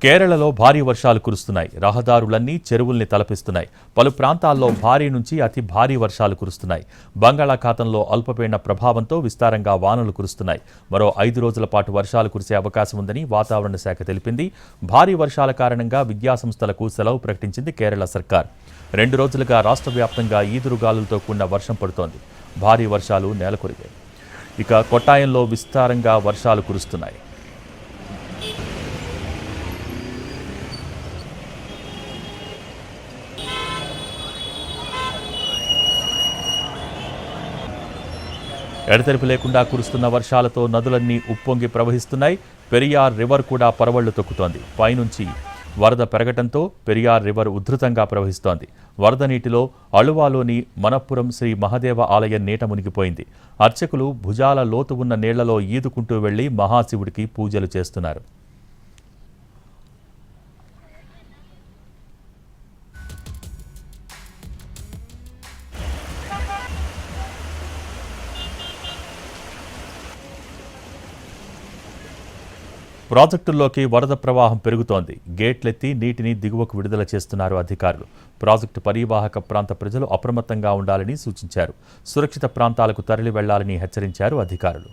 కేరళలో భారీ వర్షాలు కురుస్తున్నాయి. రహదారులన్నీ చెరువుల్ని తలపిస్తున్నాయి. పలు ప్రాంతాల్లో భారీ నుంచి అతి భారీ వర్షాలు కురుస్తున్నాయి. బంగాళాఖాతంలో అల్పపీడన ప్రభావంతో విస్తారంగా వానలు కురుస్తున్నాయి. మరో 5 రోజుల పాటు వర్షాలు కురిసే అవకాశం ఉందని వాతావరణ శాఖ తెలిపింది. భారీ వర్షాల కారణంగా విద్యాసంస్థలకు సెలవు ప్రకటించింది కేరళ సర్కార్. 2 రోజులుగా రాష్ట్ర వ్యాప్తంగా ఈదురుగాలులతో కూడిన వర్షం పడుతోంది. భారీ వర్షాలు నేలకొరిగాయి. ఇక కొట్టాయంలో విస్తారంగా వర్షాలు కురుస్తున్నాయి. ఎడతెరిపి లేకుండా కురుస్తున్న వర్షాలతో నదులన్నీ ఉప్పొంగి ప్రవహిస్తున్నాయి. పెరియార్ రివర్ కూడా పరవళ్లు తొక్కుతోంది. పైనుంచి వరద పెరగటంతో పెరియార్ రివర్ ఉధృతంగా ప్రవహిస్తోంది. వరద నీటిలో అళువాలోని మనప్పురం శ్రీ మహదేవ ఆలయం నీట మునిగిపోయింది. అర్చకులు భుజాల లోతు ఉన్న నీళ్లలో ఈదుకుంటూ వెళ్లి మహాశివుడికి పూజలు చేస్తున్నారు. ప్రాజెక్టుల్లోకి వరద ప్రవాహం పెరుగుతోంది. గేట్లెత్తి నీటిని దిగువకు విడుదల చేస్తున్నారు అధికారులు. ప్రాజెక్టు పరివాహక ప్రాంత ప్రజలు అప్రమత్తంగా ఉండాలని సూచించారు. సురక్షిత ప్రాంతాలకు తరలి వెళ్లాలని హెచ్చరించారు అధికారులు.